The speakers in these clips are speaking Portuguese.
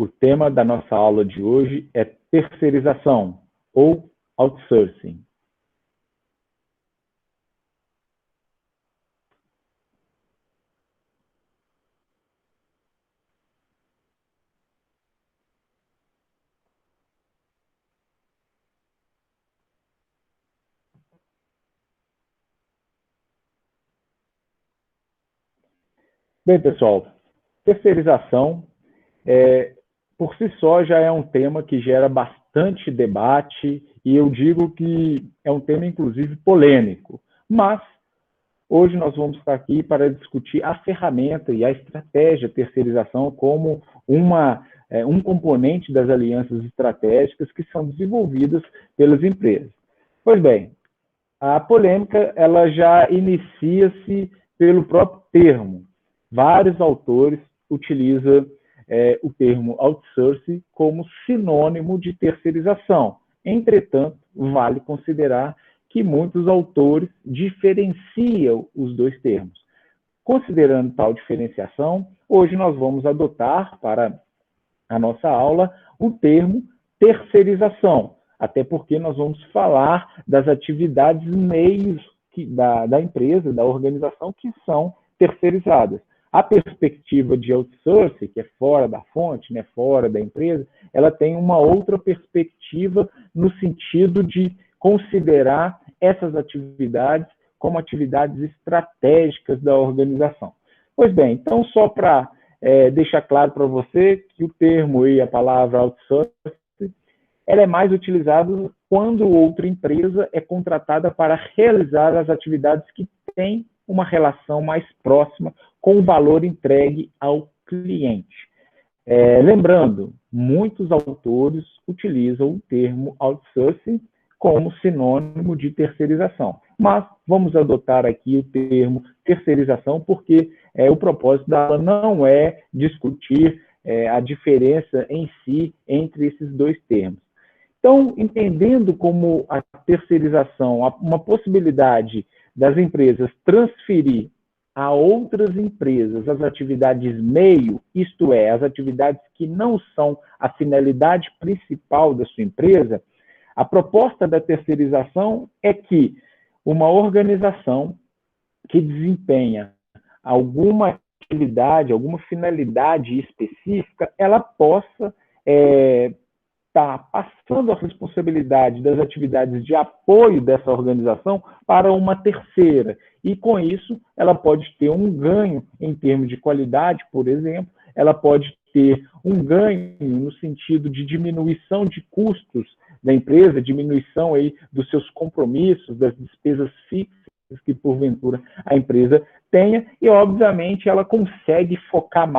O tema da nossa aula de hoje é terceirização ou outsourcing. Bem, pessoal, terceirização, por si só, já é um tema que gera bastante debate e eu digo que é um tema, inclusive, polêmico. Mas, hoje nós vamos estar aqui para discutir a ferramenta e a estratégia de terceirização como um componente das alianças estratégicas que são desenvolvidas pelas empresas. Pois bem, a polêmica ela já inicia-se pelo próprio termo. Vários autores utilizam o termo outsourcing como sinônimo de terceirização. Entretanto, vale considerar que muitos autores diferenciam os dois termos. Considerando tal diferenciação, hoje nós vamos adotar para a nossa aula o termo terceirização, até porque nós vamos falar das atividades meios da empresa, da organização, que são terceirizadas. A perspectiva de outsourcing, que é fora da fonte, né, fora da empresa, ela tem uma outra perspectiva no sentido de considerar essas atividades como atividades estratégicas da organização. Pois bem, então só para deixar claro para você que o termo e a palavra outsourcing ela é mais utilizada quando outra empresa é contratada para realizar as atividades que têm uma relação mais próxima com o valor entregue ao cliente. Lembrando, muitos autores utilizam o termo outsourcing como sinônimo de terceirização, mas vamos adotar aqui o termo terceirização porque o propósito dela não é discutir a diferença em si entre esses dois termos. Então, entendendo como a terceirização, uma possibilidade das empresas transferir a outras empresas as atividades meio, isto é, as atividades que não são a finalidade principal da sua empresa, a proposta da terceirização é que uma organização que desempenha alguma atividade, alguma finalidade específica, ela possa está passando a responsabilidade das atividades de apoio dessa organização para uma terceira. E, com isso, ela pode ter um ganho em termos de qualidade, por exemplo, ela pode ter um ganho no sentido de diminuição de custos da empresa, diminuição aí dos seus compromissos, das despesas fixas que, porventura, a empresa tenha, e, obviamente, ela consegue focar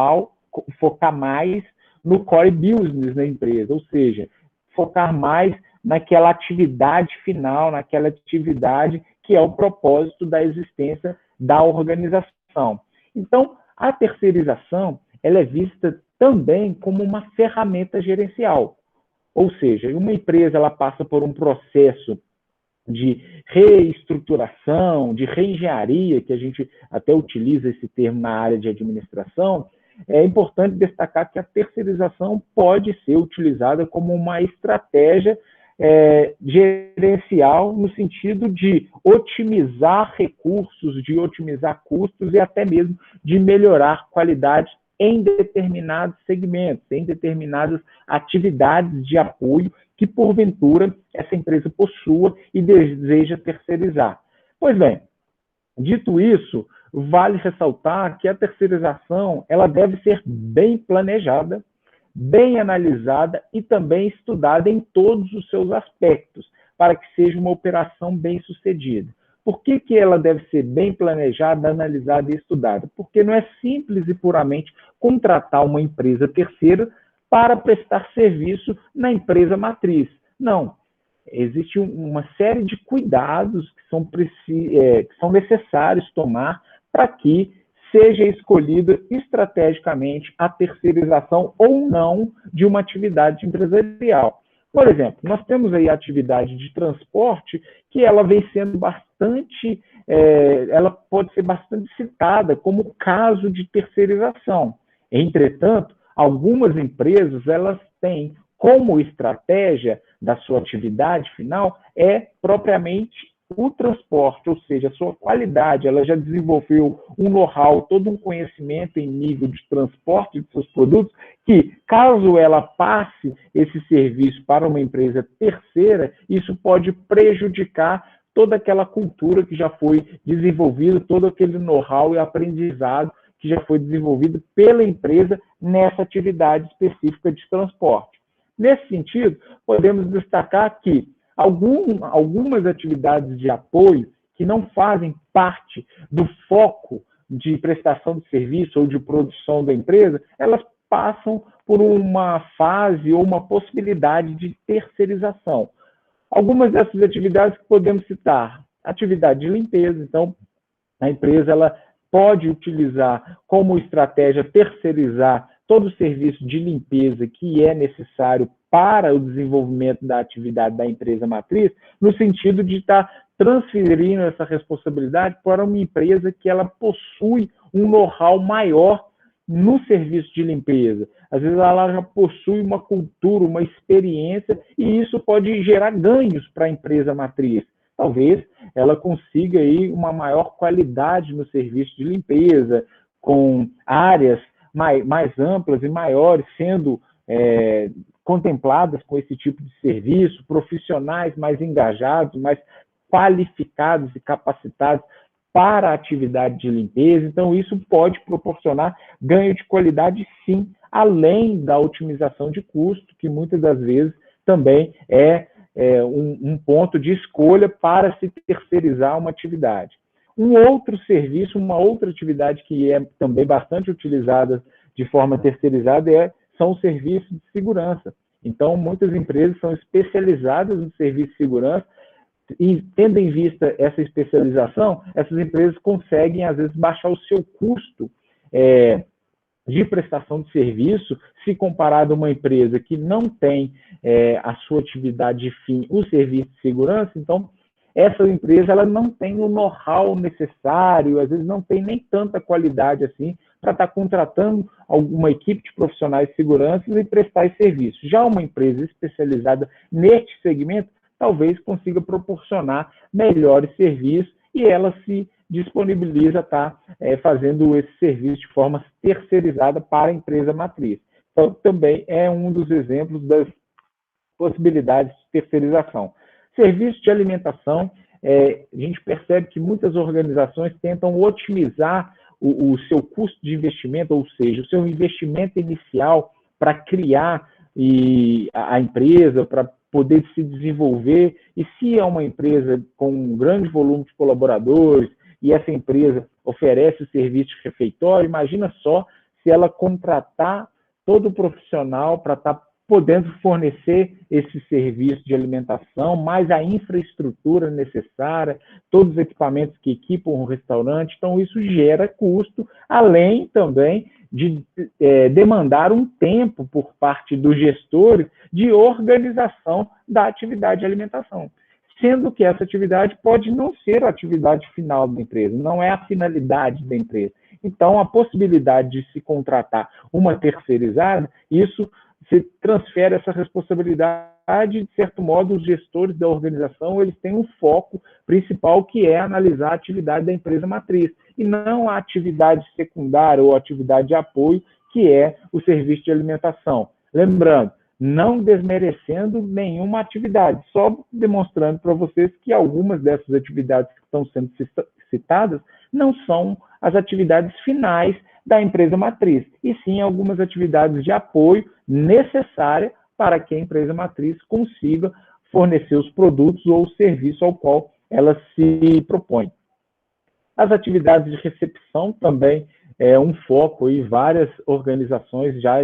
mais no core business da empresa, ou seja, focar mais naquela atividade final, naquela atividade que é o propósito da existência da organização. Então, a terceirização ela é vista também como uma ferramenta gerencial, ou seja, uma empresa ela passa por um processo de reestruturação, de reengenharia, que a gente até utiliza esse termo na área de administração. É importante destacar que a terceirização pode ser utilizada como uma estratégia gerencial no sentido de otimizar recursos, de otimizar custos e até mesmo de melhorar qualidade em determinados segmentos, em determinadas atividades de apoio que, porventura, essa empresa possua e deseja terceirizar. Pois bem, dito isso, vale ressaltar que a terceirização ela deve ser bem planejada, bem analisada e também estudada em todos os seus aspectos, para que seja uma operação bem sucedida. Por que ela deve ser bem planejada, analisada e estudada? Porque não é simples e puramente contratar uma empresa terceira para prestar serviço na empresa matriz. Não. Existe uma série de cuidados que são necessários tomar para que seja escolhida estrategicamente a terceirização ou não de uma atividade empresarial. Por exemplo, nós temos aí a atividade de transporte que ela vem sendo bastante, ela pode ser bastante citada como caso de terceirização. Entretanto, Algumas empresas, elas têm como estratégia da sua atividade final propriamente o transporte, ou seja, a sua qualidade. Ela já desenvolveu um know-how, todo um conhecimento em nível de transporte de seus produtos, que caso ela passe esse serviço para uma empresa terceira, isso pode prejudicar toda aquela cultura que já foi desenvolvida, todo aquele know-how e aprendizado que já foi desenvolvido pela empresa nessa atividade específica de transporte. Nesse sentido, podemos destacar que algumas atividades de apoio que não fazem parte do foco de prestação de serviço ou de produção da empresa, elas passam por uma fase ou uma possibilidade de terceirização. Algumas dessas atividades que podemos citar: atividade de limpeza. Então, a empresa ela pode utilizar como estratégia terceirizar todo o serviço de limpeza que é necessário para o desenvolvimento da atividade da empresa matriz, no sentido de estar transferindo essa responsabilidade para uma empresa que ela possui um know-how maior no serviço de limpeza. Às vezes ela já possui uma cultura, uma experiência, e isso pode gerar ganhos para a empresa matriz. Talvez ela consiga aí uma maior qualidade no serviço de limpeza, com áreas mais amplas e maiores sendo contempladas com esse tipo de serviço, profissionais mais engajados, mais qualificados e capacitados para a atividade de limpeza. Então, isso pode proporcionar ganho de qualidade, sim, além da otimização de custo, que muitas das vezes também é um ponto de escolha para se terceirizar uma atividade. Um outro serviço, uma outra atividade que é também bastante utilizada de forma terceirizada são os serviços de segurança. Então, muitas empresas são especializadas no serviço de segurança, e tendo em vista essa especialização, essas empresas conseguem, às vezes, baixar o seu custo de prestação de serviço, se comparado a uma empresa que não tem a sua atividade de fim, o serviço de segurança. Então, essa empresa ela não tem o know-how necessário, às vezes não tem nem tanta qualidade assim, para estar contratando alguma equipe de profissionais de segurança e prestar esse serviço. Já uma empresa especializada neste segmento, talvez consiga proporcionar melhores serviços, e ela se disponibiliza a estar fazendo esse serviço de forma terceirizada para a empresa matriz. Então, também é um dos exemplos das possibilidades de terceirização. Serviço de alimentação, a gente percebe que muitas organizações tentam otimizar o seu custo de investimento, ou seja, o seu investimento inicial para criar a empresa, para poder se desenvolver. E se é uma empresa com um grande volume de colaboradores e essa empresa oferece o serviço de refeitório, imagina só se ela contratar todo o profissional para estar podendo fornecer esse serviço de alimentação, mais a infraestrutura necessária, todos os equipamentos que equipam um restaurante. Então, isso gera custo, além também de demandar um tempo por parte dos gestores de organização da atividade de alimentação, sendo que essa atividade pode não ser a atividade final da empresa, não é a finalidade da empresa. Então, a possibilidade de se contratar uma terceirizada, isso se transfere essa responsabilidade. De certo modo, os gestores da organização eles têm um foco principal, que é analisar a atividade da empresa matriz, e não a atividade secundária ou a atividade de apoio, que é o serviço de alimentação. Lembrando, não desmerecendo nenhuma atividade, só demonstrando para vocês que algumas dessas atividades que estão sendo citadas não são as atividades finais da empresa matriz, e sim algumas atividades de apoio necessárias para que a empresa matriz consiga fornecer os produtos ou o serviço ao qual ela se propõe. As atividades de recepção também é um foco, e várias organizações já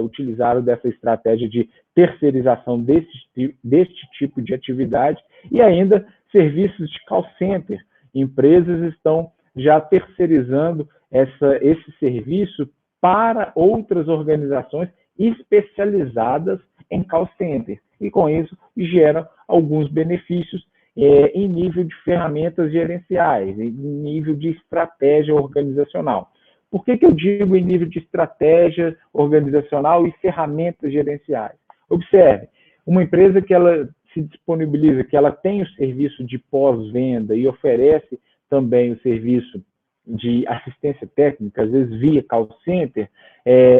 utilizaram dessa estratégia de terceirização deste tipo de atividade. E ainda serviços de call center. Empresas estão já terceirizando esse serviço para outras organizações especializadas em call center. E com isso gera alguns benefícios em nível de ferramentas gerenciais, em nível de estratégia organizacional. Por que eu digo em nível de estratégia organizacional e ferramentas gerenciais? Observe, uma empresa que ela se disponibiliza, que ela tem o serviço de pós-venda e oferece também o serviço de assistência técnica, às vezes via call center,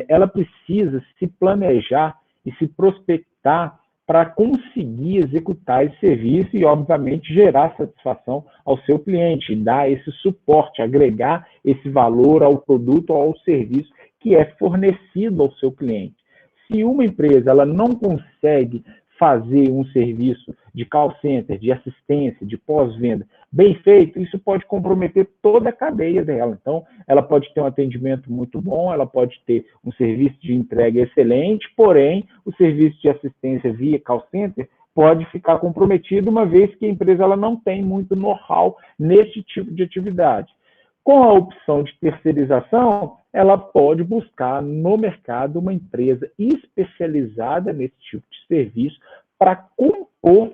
ela precisa se planejar e se prospectar para conseguir executar esse serviço e, obviamente, gerar satisfação ao seu cliente, dar esse suporte, agregar esse valor ao produto ou ao serviço que é fornecido ao seu cliente. Se uma empresa ela não consegue fazer um serviço de call center, de assistência, de pós-venda bem feito, isso pode comprometer toda a cadeia dela. Então, ela pode ter um atendimento muito bom, ela pode ter um serviço de entrega excelente, porém, o serviço de assistência via call center pode ficar comprometido, uma vez que a empresa ela não tem muito know-how nesse tipo de atividade. Com a opção de terceirização, ela pode buscar no mercado uma empresa especializada nesse tipo de serviço para compor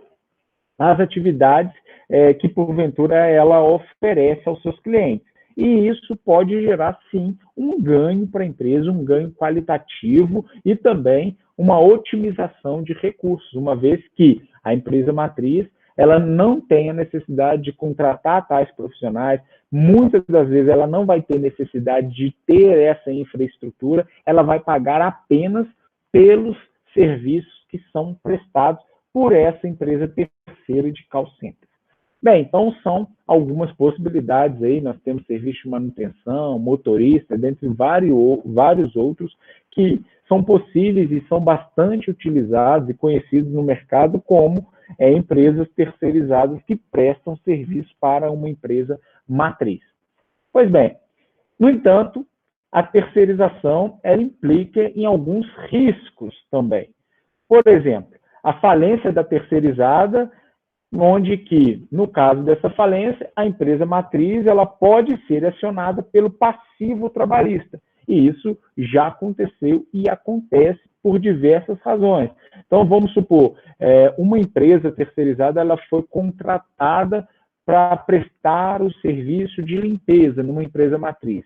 as atividades que, porventura, ela oferece aos seus clientes. E isso pode gerar, sim, um ganho para a empresa, um ganho qualitativo e também uma otimização de recursos, uma vez que a empresa matriz ela não tem a necessidade de contratar tais profissionais, muitas das vezes ela não vai ter necessidade de ter essa infraestrutura, ela vai pagar apenas pelos serviços que são prestados por essa empresa terceira de call center. Bem, então são algumas possibilidades aí, nós temos serviço de manutenção, motorista, dentre vários outros que são possíveis e são bastante utilizados e conhecidos no mercado como empresas terceirizadas que prestam serviço para uma empresa matriz. Pois bem, no entanto, a terceirização ela implica em alguns riscos também. Por exemplo, a falência da terceirizada, onde que, no caso dessa falência, a empresa matriz ela pode ser acionada pelo passivo trabalhista. E isso já aconteceu e acontece por diversas razões. Então, vamos supor, uma empresa terceirizada ela foi contratada para prestar o serviço de limpeza numa empresa matriz.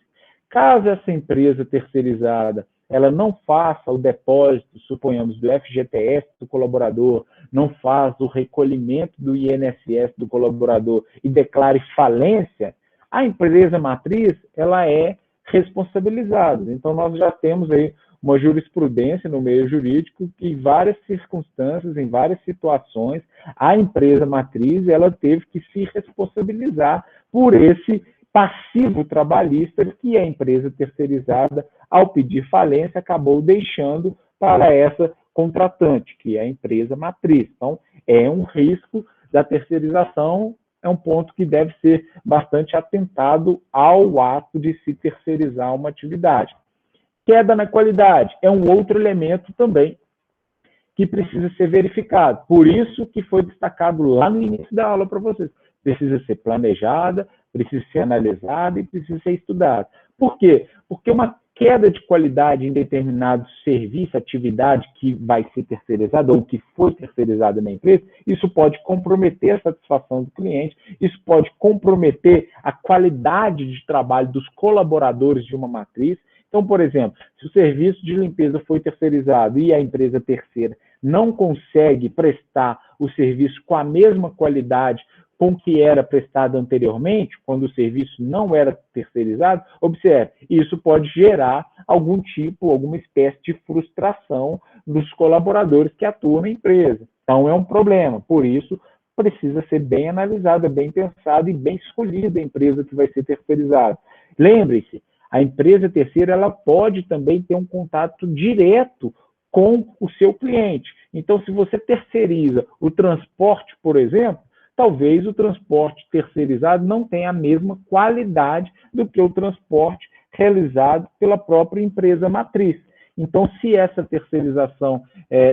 Caso essa empresa terceirizada ela não faça o depósito, suponhamos, do FGTS do colaborador, não faz o recolhimento do INSS do colaborador e declare falência, a empresa matriz ela é responsabilizada. Então, nós já temos aí uma jurisprudência no meio jurídico que, em várias circunstâncias, em várias situações, a empresa matriz ela teve que se responsabilizar por esse passivo trabalhista que a empresa terceirizada, ao pedir falência, acabou deixando para essa contratante, que é a empresa matriz. Então, é um risco da terceirização, é um ponto que deve ser bastante atentado ao ato de se terceirizar uma atividade. Queda na qualidade é um outro elemento também que precisa ser verificado. Por isso que foi destacado lá no início da aula para vocês. Precisa ser planejada, precisa ser analisada e precisa ser estudada. Por quê? Porque uma queda de qualidade em determinado serviço, atividade que vai ser terceirizada ou que foi terceirizada na empresa, isso pode comprometer a satisfação do cliente, isso pode comprometer a qualidade de trabalho dos colaboradores de uma matriz. Então, por exemplo, se o serviço de limpeza foi terceirizado e a empresa terceira não consegue prestar o serviço com a mesma qualidade com que era prestado anteriormente, quando o serviço não era terceirizado, observe, isso pode gerar algum tipo, alguma espécie de frustração dos colaboradores que atuam na empresa. Então, é um problema. Por isso, precisa ser bem analisada, bem pensada e bem escolhida a empresa que vai ser terceirizada. Lembre-se, a empresa terceira ela pode também ter um contato direto com o seu cliente. Então, se você terceiriza o transporte, por exemplo, talvez o transporte terceirizado não tenha a mesma qualidade do que o transporte realizado pela própria empresa matriz. Então, se essa terceirização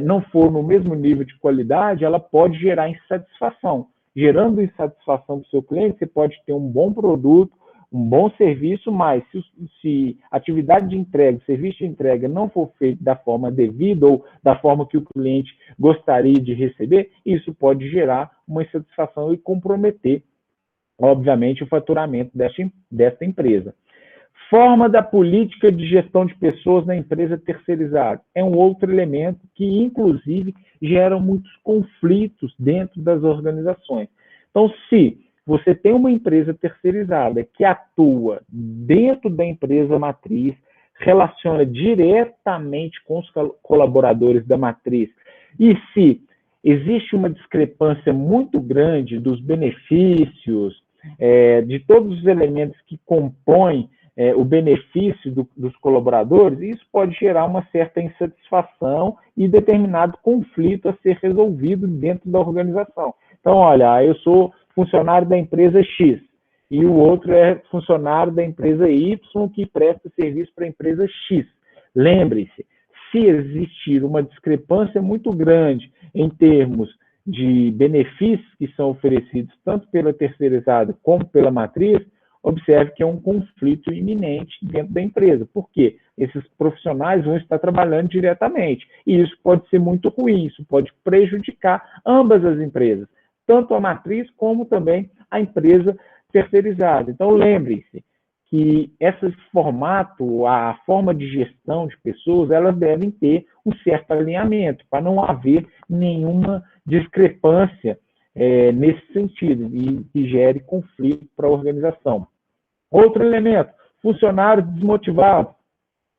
não for no mesmo nível de qualidade, ela pode gerar insatisfação. Gerando insatisfação do seu cliente, você pode ter um bom produto, um bom serviço, mas se a atividade de entrega, serviço de entrega não for feito da forma devida ou da forma que o cliente gostaria de receber, isso pode gerar uma insatisfação e comprometer, obviamente, o faturamento desta empresa. Forma da política de gestão de pessoas na empresa terceirizada. É um outro elemento que, inclusive, gera muitos conflitos dentro das organizações. Então, se você tem uma empresa terceirizada que atua dentro da empresa matriz, relaciona diretamente com os colaboradores da matriz, e se existe uma discrepância muito grande dos benefícios, de todos os elementos que compõem o benefício dos colaboradores, isso pode gerar uma certa insatisfação e determinado conflito a ser resolvido dentro da organização. Então, olha, eu sou funcionário da empresa X e o outro é funcionário da empresa Y que presta serviço para a empresa X. Lembre-se, se existir uma discrepância muito grande em termos de benefícios que são oferecidos tanto pela terceirizada como pela matriz, observe que é um conflito iminente dentro da empresa. Por quê? Esses profissionais vão estar trabalhando diretamente. E isso pode ser muito ruim, isso pode prejudicar ambas as empresas, tanto a matriz como também a empresa terceirizada. Então, lembre-se que esse formato, a forma de gestão de pessoas, elas devem ter um certo alinhamento, para não haver nenhuma discrepância nesse sentido, e que gere conflito para a organização. Outro elemento, funcionários desmotivados,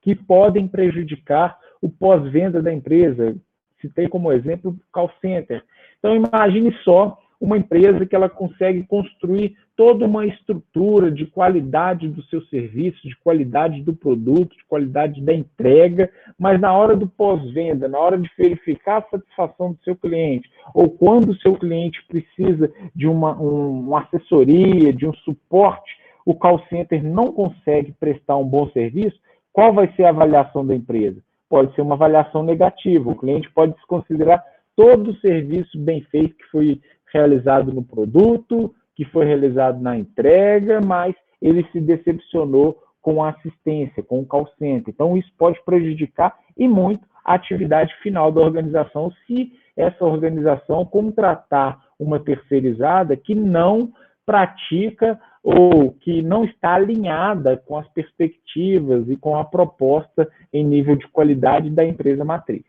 que podem prejudicar o pós-venda da empresa. Citei como exemplo o call center. Então, imagine só uma empresa que ela consegue construir toda uma estrutura de qualidade do seu serviço, de qualidade do produto, de qualidade da entrega, mas na hora do pós-venda, na hora de verificar a satisfação do seu cliente, ou quando o seu cliente precisa de uma assessoria, de um suporte, o call center não consegue prestar um bom serviço, qual vai ser a avaliação da empresa? Pode ser uma avaliação negativa, o cliente pode desconsiderar todo o serviço bem feito que foi realizado no produto, que foi realizado na entrega, mas ele se decepcionou com a assistência, com o call center. Então, isso pode prejudicar e muito a atividade final da organização, se essa organização contratar uma terceirizada que não pratica ou que não está alinhada com as perspectivas e com a proposta em nível de qualidade da empresa matriz.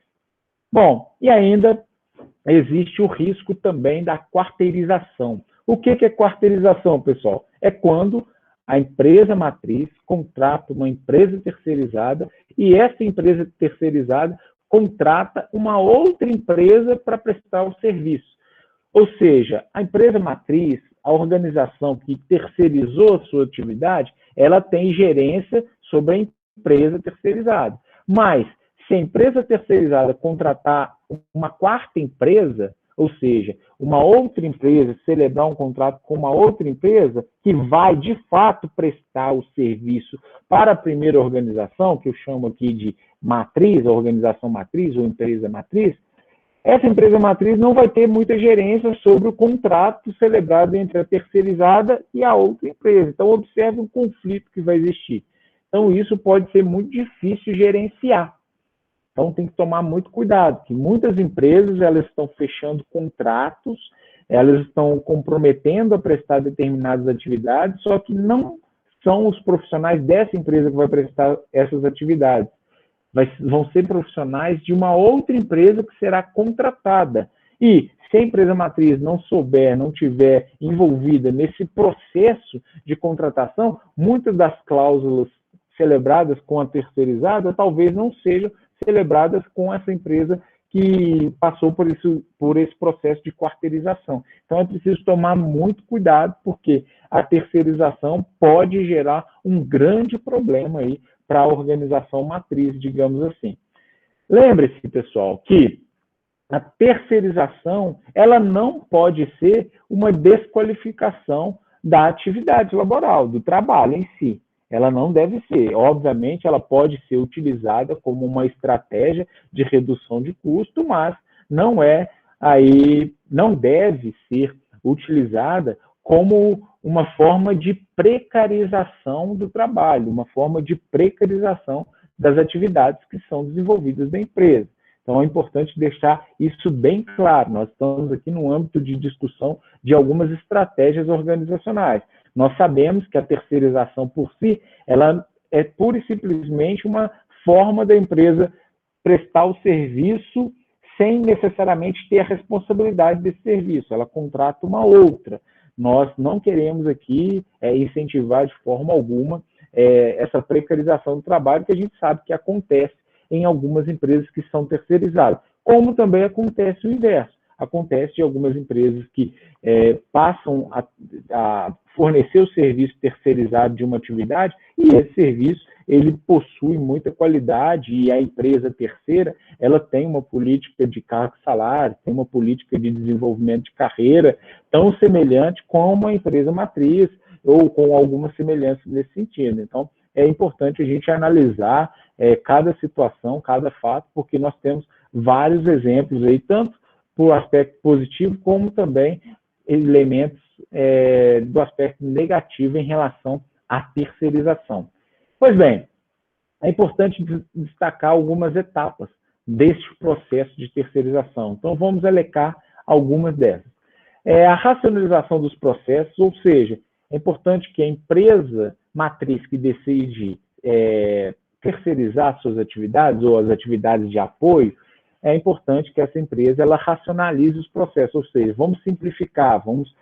Bom, e ainda existe o risco também da quarteirização. O que é quarteirização, pessoal? É quando a empresa matriz contrata uma empresa terceirizada e essa empresa terceirizada contrata uma outra empresa para prestar o serviço. Ou seja, a empresa matriz, a organização que terceirizou a sua atividade, ela tem gerência sobre a empresa terceirizada. Mas, se a empresa terceirizada contratar uma quarta empresa, ou seja, uma outra empresa celebrar um contrato com uma outra empresa que vai, de fato, prestar o serviço para a primeira organização, que eu chamo aqui de matriz, a organização matriz ou empresa matriz, essa empresa matriz não vai ter muita gerência sobre o contrato celebrado entre a terceirizada e a outra empresa. Então, observe o conflito que vai existir. Então, isso pode ser muito difícil gerenciar. Então, tem que tomar muito cuidado, que muitas empresas elas estão fechando contratos, elas estão comprometendo a prestar determinadas atividades, só que não são os profissionais dessa empresa que vai prestar essas atividades. Vão ser profissionais de uma outra empresa que será contratada. E se a empresa matriz não souber, não tiver envolvida nesse processo de contratação, muitas das cláusulas celebradas com a terceirizada talvez não sejam celebradas com essa empresa que passou por esse processo de quarteirização. Então, é preciso tomar muito cuidado, porque a terceirização pode gerar um grande problema aí para a organização matriz, digamos assim. Lembre-se, pessoal, que a terceirização ela não pode ser uma desqualificação da atividade laboral, do trabalho em si. Ela não deve ser. Obviamente, ela pode ser utilizada como uma estratégia de redução de custo, mas não deve ser utilizada como uma forma de precarização do trabalho, uma forma de precarização das atividades que são desenvolvidas da empresa. Então, é importante deixar isso bem claro. Nós estamos aqui no âmbito de discussão de algumas estratégias organizacionais. Nós sabemos que a terceirização por si, ela é pura e simplesmente uma forma da empresa prestar o serviço sem necessariamente ter a responsabilidade desse serviço. Ela contrata uma outra. Nós não queremos aqui incentivar de forma alguma essa precarização do trabalho, que a gente sabe que acontece em algumas empresas que são terceirizadas, como também acontece o inverso. Acontece de algumas empresas que passam a fornecer o serviço terceirizado de uma atividade, e esse serviço ele possui muita qualidade, e a empresa terceira ela tem uma política de cargo e salário, tem uma política de desenvolvimento de carreira tão semelhante com a empresa matriz, ou com alguma semelhança nesse sentido. Então, é importante a gente analisar cada situação, cada fato, porque nós temos vários exemplos aí, tanto por aspecto positivo, como também elementos do aspecto negativo em relação à terceirização. Pois bem, é importante destacar algumas etapas deste processo de terceirização. Então, vamos elencar algumas dessas. A racionalização dos processos, ou seja, é importante que a empresa matriz que decide terceirizar suas atividades ou as atividades de apoio, é importante que essa empresa ela racionalize os processos, ou seja, vamos simplificar, vamos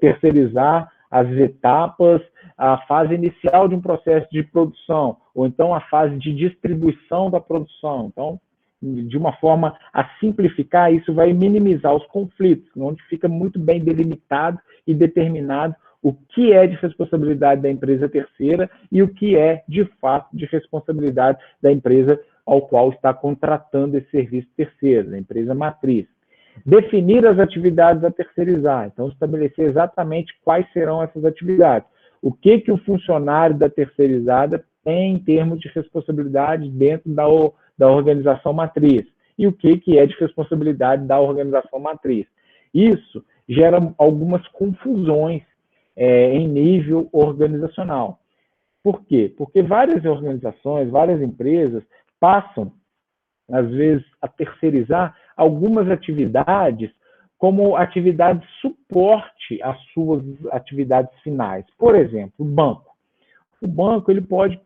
terceirizar as etapas, a fase inicial de um processo de produção, ou então a fase de distribuição da produção. Então, de uma forma a simplificar, isso vai minimizar os conflitos, onde fica muito bem delimitado e determinado o que é de responsabilidade da empresa terceira e o que é, de fato, de responsabilidade da empresa ao qual está contratando esse serviço terceiro, da empresa matriz. Definir as atividades a terceirizar, então estabelecer exatamente quais serão essas atividades. O que o funcionário da terceirizada tem em termos de responsabilidade dentro da organização matriz e o que é de responsabilidade da organização matriz. Isso gera algumas confusões em nível organizacional. Por quê? Porque várias organizações, várias empresas passam, às vezes, a terceirizar algumas atividades como atividade de suporte às suas atividades finais. Por exemplo, o banco. O banco ele pode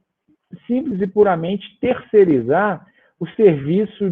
simples e puramente terceirizar o serviço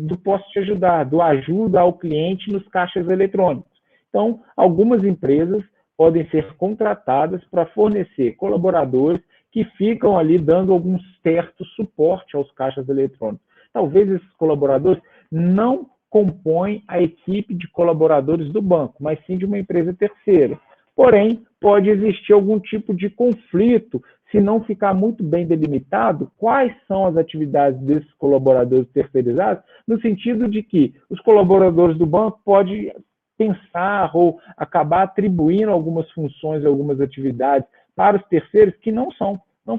do Posso Te Ajudar, do ajuda ao cliente nos caixas eletrônicos. Então, algumas empresas podem ser contratadas para fornecer colaboradores que ficam ali dando algum certo suporte aos caixas eletrônicos. Talvez esses colaboradores não compõem a equipe de colaboradores do banco, mas sim de uma empresa terceira. Porém, pode existir algum tipo de conflito se não ficar muito bem delimitado quais são as atividades desses colaboradores terceirizados, no sentido de que os colaboradores do banco podem pensar ou acabar atribuindo algumas funções, algumas atividades para os terceiros que não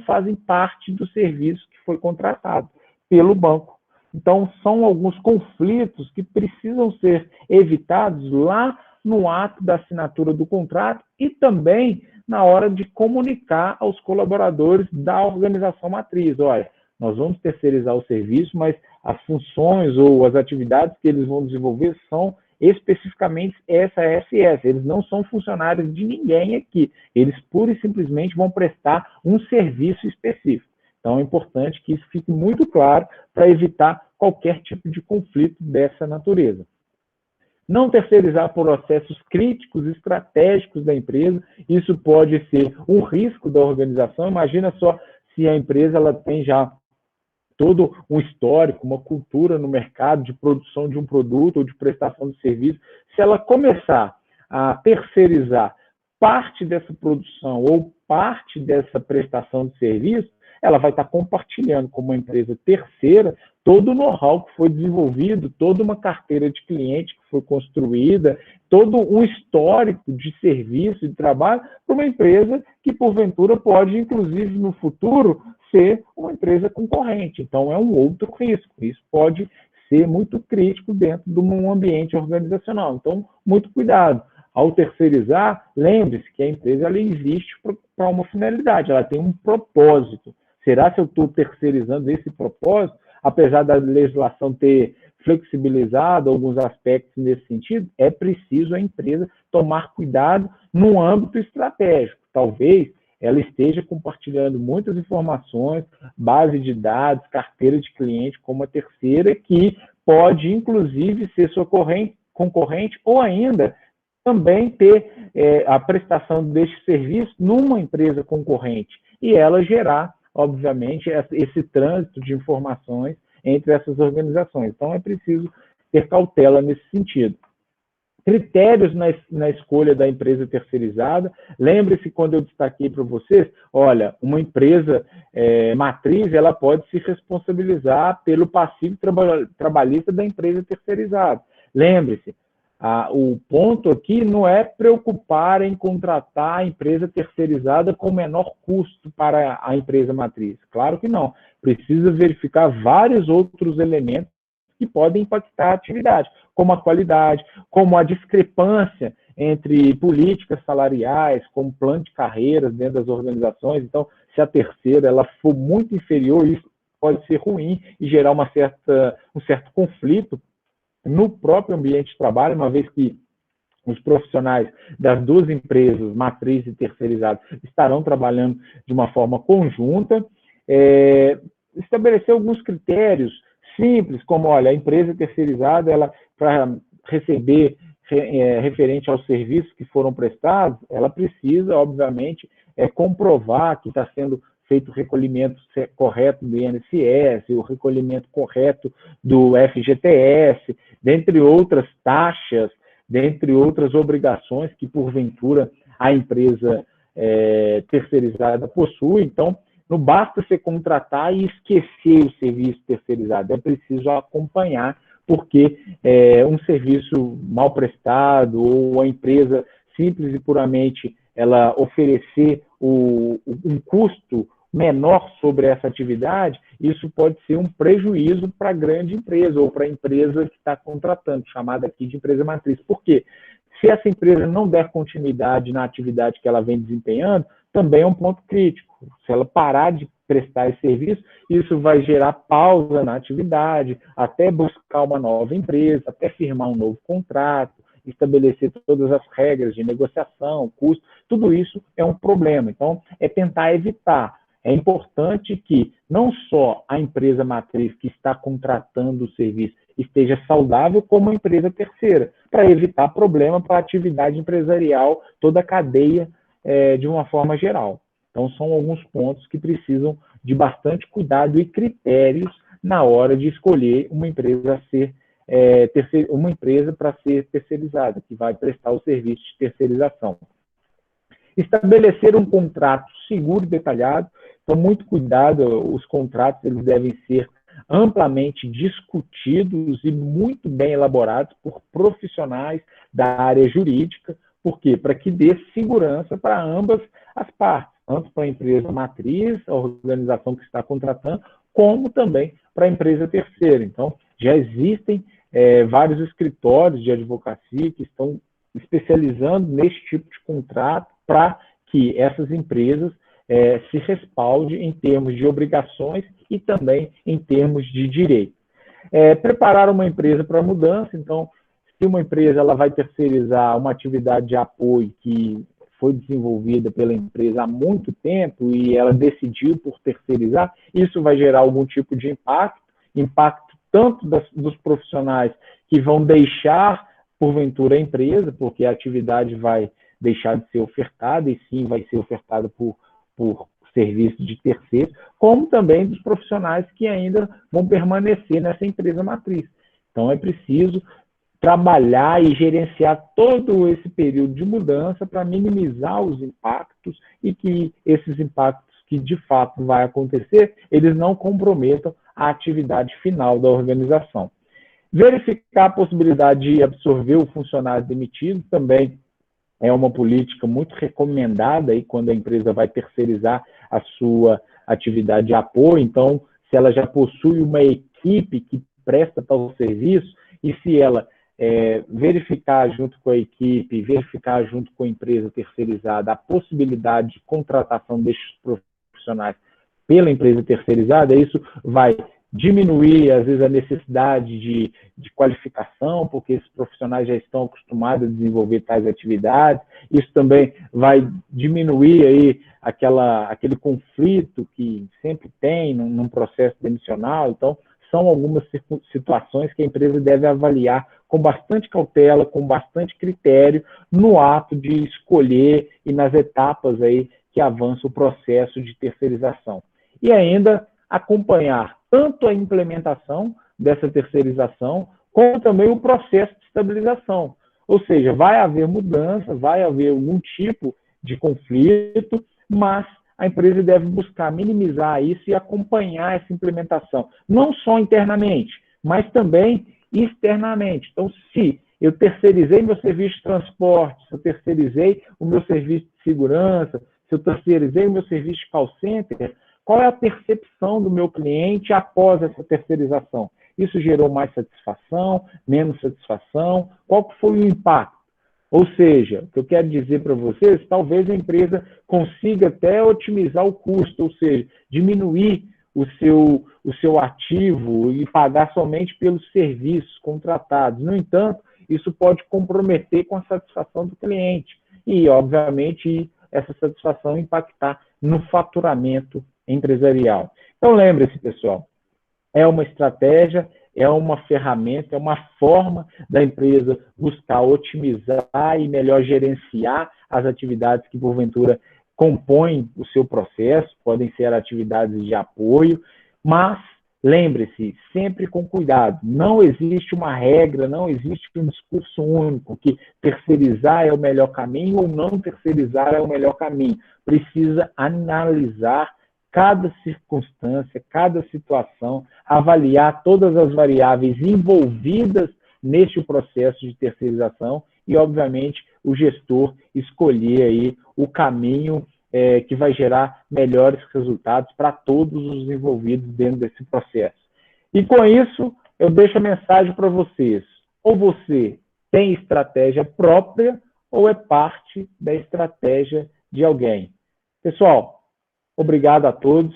fazem parte do serviço que foi contratado pelo banco. Então, são alguns conflitos que precisam ser evitados lá no ato da assinatura do contrato e também na hora de comunicar aos colaboradores da organização matriz. Olha, nós vamos terceirizar o serviço, mas as funções ou as atividades que eles vão desenvolver são especificamente essa. Eles não são funcionários de ninguém aqui. Eles pura e simplesmente vão prestar um serviço específico. Então, é importante que isso fique muito claro para evitar qualquer tipo de conflito dessa natureza. Não terceirizar processos críticos, estratégicos da empresa, isso pode ser um risco da organização. Imagina só se a empresa ela tem já todo um histórico, uma cultura no mercado de produção de um produto ou de prestação de serviço. Se ela começar a terceirizar parte dessa produção ou parte dessa prestação de serviço, ela vai estar compartilhando com uma empresa terceira todo o know-how que foi desenvolvido, toda uma carteira de cliente que foi construída, todo um histórico de serviço, de trabalho, para uma empresa que, porventura, pode, inclusive, no futuro, ser uma empresa concorrente. Então, é um outro risco. Isso pode ser muito crítico dentro de um ambiente organizacional. Então, muito cuidado. Ao terceirizar, lembre-se que a empresa ela existe para uma finalidade, ela tem um propósito. Será que eu estou terceirizando esse propósito? Apesar da legislação ter flexibilizado alguns aspectos nesse sentido, é preciso a empresa tomar cuidado no âmbito estratégico. Talvez ela esteja compartilhando muitas informações, base de dados, carteira de cliente com uma terceira que pode, inclusive, ser sua concorrente ou ainda também ter a prestação deste serviço numa empresa concorrente e ela gerar, obviamente, esse trânsito de informações entre essas organizações. Então, é preciso ter cautela nesse sentido. Critérios na escolha da empresa terceirizada. Lembre-se quando eu destaquei para vocês, olha, uma empresa matriz, ela pode se responsabilizar pelo passivo trabalhista da empresa terceirizada. Lembre-se, o ponto aqui não é preocupar em contratar a empresa terceirizada com menor custo para a empresa matriz. Claro que não. Precisa verificar vários outros elementos que podem impactar a atividade, como a qualidade, como a discrepância entre políticas salariais, como plano de carreiras dentro das organizações. Então, se a terceira ela for muito inferior, isso pode ser ruim e gerar um certo conflito no próprio ambiente de trabalho, uma vez que os profissionais das duas empresas, matriz e terceirizado, estarão trabalhando de uma forma conjunta. Estabelecer alguns critérios simples, como, olha, a empresa terceirizada, ela, para receber referente aos serviços que foram prestados, ela precisa, obviamente, comprovar que está sendo feito o recolhimento correto do INSS, o recolhimento correto do FGTS, dentre outras taxas, dentre outras obrigações que, porventura, a empresa terceirizada possui. Então, não basta você contratar e esquecer o serviço terceirizado, é preciso acompanhar, porque um serviço mal prestado ou a empresa simples e puramente ela oferecer um custo menor sobre essa atividade, isso pode ser um prejuízo para a grande empresa ou para a empresa que está contratando, chamada aqui de empresa matriz. Por quê? Se essa empresa não der continuidade na atividade que ela vem desempenhando, também é um ponto crítico. Se ela parar de prestar esse serviço, isso vai gerar pausa na atividade, até buscar uma nova empresa, até firmar um novo contrato, estabelecer todas as regras de negociação, custo, tudo isso é um problema. Então, é tentar evitar. É importante que não só a empresa matriz que está contratando o serviço esteja saudável, como a empresa terceira, para evitar problema para a atividade empresarial, toda a cadeia de uma forma geral. Então, são alguns pontos que precisam de bastante cuidado e critérios na hora de escolher uma empresa para ser terceirizada, que vai prestar o serviço de terceirização. Estabelecer um contrato seguro e detalhado. Então, muito cuidado, os contratos eles devem ser amplamente discutidos e muito bem elaborados por profissionais da área jurídica. Por quê? Para que dê segurança para ambas as partes, tanto para a empresa matriz, a organização que está contratando, como também para a empresa terceira. Então, já existem vários escritórios de advocacia que estão especializando nesse tipo de contrato para que essas empresas se respaldem em termos de obrigações e também em termos de direito. Preparar uma empresa para a mudança. Então, se uma empresa ela vai terceirizar uma atividade de apoio que foi desenvolvida pela empresa há muito tempo e ela decidiu por terceirizar, isso vai gerar algum tipo de impacto tanto dos profissionais que vão deixar, porventura, a empresa, porque a atividade vai deixar de ser ofertada e sim vai ser ofertada por serviço de terceiros, como também dos profissionais que ainda vão permanecer nessa empresa matriz. Então, é preciso trabalhar e gerenciar todo esse período de mudança para minimizar os impactos e que esses impactos que de fato vai acontecer, eles não comprometam a atividade final da organização. Verificar a possibilidade de absorver o funcionário demitido também é uma política muito recomendada aí quando a empresa vai terceirizar a sua atividade de apoio. Então, se ela já possui uma equipe que presta tal serviço e se ela verificar junto com a equipe, verificar junto com a empresa terceirizada a possibilidade de contratação destes profissionais pela empresa terceirizada, isso vai diminuir, às vezes, a necessidade de qualificação, porque esses profissionais já estão acostumados a desenvolver tais atividades, isso também vai diminuir aí aquele conflito que sempre tem num processo demissional. Então, são algumas situações que a empresa deve avaliar com bastante cautela, com bastante critério, no ato de escolher e nas etapas aí que avança o processo de terceirização. E ainda acompanhar tanto a implementação dessa terceirização, como também o processo de estabilização. Ou seja, vai haver mudança, vai haver algum tipo de conflito, mas a empresa deve buscar minimizar isso e acompanhar essa implementação, não só internamente, mas também externamente. Então, se eu terceirizei meu serviço de transporte, se eu terceirizei o meu serviço de segurança, se eu terceirizei o meu serviço de call center, qual é a percepção do meu cliente após essa terceirização? Isso gerou mais satisfação, menos satisfação? Qual foi o impacto? Ou seja, o que eu quero dizer para vocês, talvez a empresa consiga até otimizar o custo, ou seja, diminuir o seu ativo e pagar somente pelos serviços contratados. No entanto, isso pode comprometer com a satisfação do cliente e, obviamente, essa satisfação impactar no faturamento empresarial. Então, lembre-se, pessoal, é uma estratégia, é uma ferramenta, é uma forma da empresa buscar otimizar e melhor gerenciar as atividades que, porventura, compõem o seu processo, podem ser atividades de apoio, mas lembre-se, sempre com cuidado, não existe uma regra, não existe um discurso único que terceirizar é o melhor caminho ou não terceirizar é o melhor caminho. Precisa analisar cada circunstância, cada situação, avaliar todas as variáveis envolvidas neste processo de terceirização e, obviamente, o gestor escolher aí o caminho que vai gerar melhores resultados para todos os envolvidos dentro desse processo. E com isso, eu deixo a mensagem para vocês. Ou você tem estratégia própria ou é parte da estratégia de alguém. Pessoal, obrigado a todos.